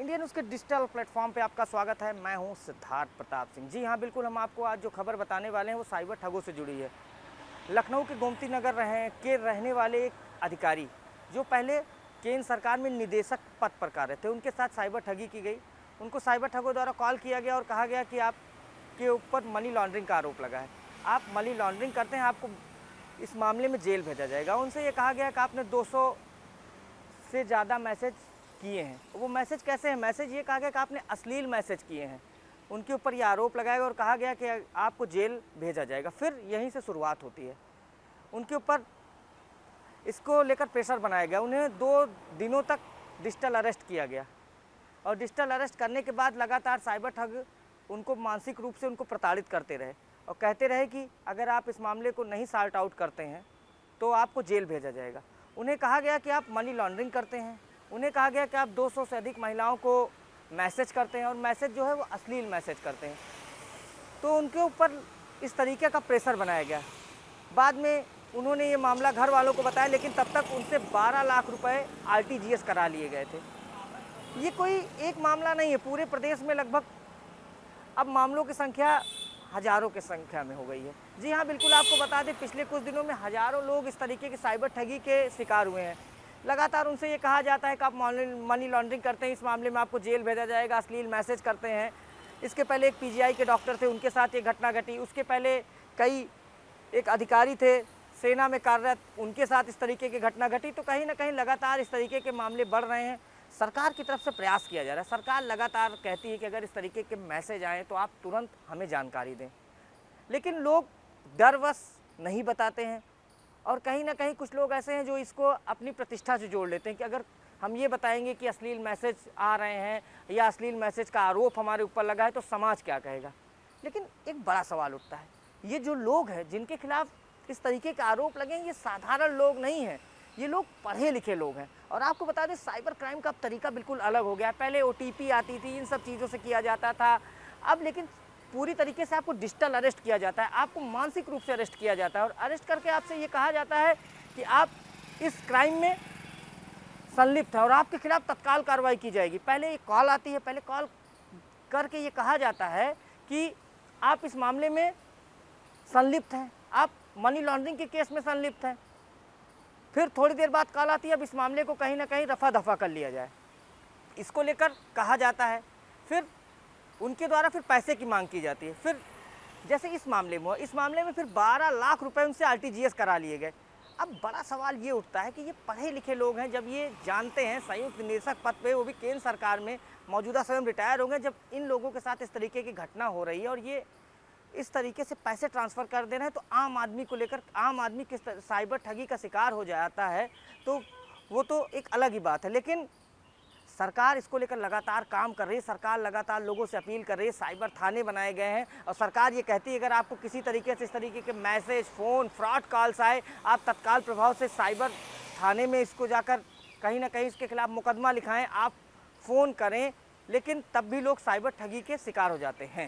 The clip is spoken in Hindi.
इंडियन उसके डिजिटल प्लेटफॉर्म पे आपका स्वागत है। मैं हूं सिद्धार्थ प्रताप सिंह। जी हाँ, बिल्कुल, हम आपको आज जो खबर बताने वाले हैं वो साइबर ठगों से जुड़ी है। लखनऊ के गोमती नगर के रहने वाले एक अधिकारी जो पहले केंद्र सरकार में निदेशक पद पर कार्य थे, उनके साथ साइबर ठगी की गई। उनको साइबर ठगों द्वारा कॉल किया गया और कहा गया कि आपके ऊपर मनी लॉन्ड्रिंग का आरोप लगा है, आप मनी लॉन्ड्रिंग करते हैं, आपको इस मामले में जेल भेजा जाएगा। उनसे ये कहा गया कि आपने 200 से ज़्यादा मैसेज किए हैं। वो मैसेज कैसे हैं? मैसेज ये कहा गया कि आपने अश्लील मैसेज किए हैं। उनके ऊपर ये आरोप लगाया और कहा गया कि आपको जेल भेजा जाएगा। फिर यहीं से शुरुआत होती है। उनके ऊपर इसको लेकर प्रेशर बनाया गया। उन्हें 2 दिनों तक डिजिटल अरेस्ट किया गया और डिजिटल अरेस्ट करने के बाद लगातार साइबर ठग उनको मानसिक रूप से उनको प्रताड़ित करते रहे और कहते रहे कि अगर आप इस मामले को नहीं सॉर्ट आउट करते हैं तो आपको जेल भेजा जाएगा। उन्हें कहा गया कि आप मनी लॉन्ड्रिंग करते हैं। उन्हें कहा गया कि आप 200 से अधिक महिलाओं को मैसेज करते हैं और मैसेज जो है वो अश्लील मैसेज करते हैं। तो उनके ऊपर इस तरीके का प्रेशर बनाया गया। बाद में उन्होंने ये मामला घर वालों को बताया, लेकिन तब तक उनसे 12 लाख रुपए आरटीजीएस करा लिए गए थे। ये कोई एक मामला नहीं है, पूरे प्रदेश में लगभग अब मामलों की संख्या हज़ारों की संख्या में हो गई है। जी हाँ, बिल्कुल, आपको बता दें, पिछले कुछ दिनों में हज़ारों लोग इस तरीके की साइबर ठगी के शिकार हुए हैं। लगातार उनसे ये कहा जाता है कि आप मनी लॉन्ड्रिंग करते हैं, इस मामले में आपको जेल भेजा जाएगा, अश्लील मैसेज करते हैं। इसके पहले एक पीजीआई के डॉक्टर थे, उनके साथ ये घटना घटी। उसके पहले एक अधिकारी थे सेना में कार्यरत, उनके साथ इस तरीके की घटना घटी। तो कहीं ना कहीं लगातार इस तरीके के मामले बढ़ रहे हैं। सरकार की तरफ से प्रयास किया जा रहा है। सरकार लगातार कहती है कि अगर इस तरीके के मैसेज आएँ तो आप तुरंत हमें जानकारी दें, लेकिन लोग डरवश नहीं बताते हैं। और कहीं ना कहीं कुछ लोग ऐसे हैं जो इसको अपनी प्रतिष्ठा से जोड़ लेते हैं कि अगर हम ये बताएंगे कि अश्लील मैसेज आ रहे हैं या अश्लील मैसेज का आरोप हमारे ऊपर लगा है तो समाज क्या कहेगा। लेकिन एक बड़ा सवाल उठता है, ये जो लोग हैं जिनके खिलाफ इस तरीके के आरोप लगे, ये साधारण लोग नहीं हैं, ये लोग पढ़े लिखे लोग हैं। और आपको बता दें, साइबर क्राइम का तरीका बिल्कुल अलग हो गया। पहले OTP आती थी, इन सब चीज़ों से किया जाता था। अब लेकिन पूरी तरीके से आपको डिजिटल अरेस्ट किया जाता है, आपको मानसिक रूप से अरेस्ट किया जाता है और अरेस्ट करके आपसे ये कहा जाता है कि आप इस क्राइम में संलिप्त हैं और आपके खिलाफ तत्काल कार्रवाई की जाएगी। पहले एक कॉल आती है, पहले कॉल करके ये कहा जाता है कि आप इस मामले में संलिप्त हैं, आप मनी लॉन्ड्रिंग के केस में संलिप्त हैं। फिर थोड़ी देर बाद कॉल आती है, अब इस मामले को कहीं ना कहीं रफा दफा कर लिया जाए, इसको लेकर कहा जाता है। फिर उनके द्वारा फिर पैसे की मांग की जाती है। फिर जैसे इस मामले में फिर 12 लाख रुपए उनसे आरटीजीएस करा लिए गए। अब बड़ा सवाल ये उठता है कि ये पढ़े लिखे लोग हैं, जब ये जानते हैं संयुक्त निदेशक पद पे, वो भी केंद्र सरकार में, मौजूदा स्वयं रिटायर हो गए, जब इन लोगों के साथ इस तरीके की घटना हो रही है और ये इस तरीके से पैसे ट्रांसफ़र कर दे रहे हैं, तो आम आदमी किस साइबर ठगी का शिकार हो जाता है, तो वो तो एक अलग ही बात है। लेकिन सरकार इसको लेकर लगातार काम कर रही है। सरकार लगातार लोगों से अपील कर रही है। साइबर थाने बनाए गए हैं और सरकार ये कहती है अगर आपको किसी तरीके से इस तरीके के मैसेज, फ़ोन, फ्रॉड कॉल्स आए, आप तत्काल प्रभाव से साइबर थाने में इसको जाकर कहीं ना कहीं इसके खिलाफ मुकदमा लिखाएं, आप फ़ोन करें। लेकिन तब भी लोग साइबर ठगी के शिकार हो जाते हैं।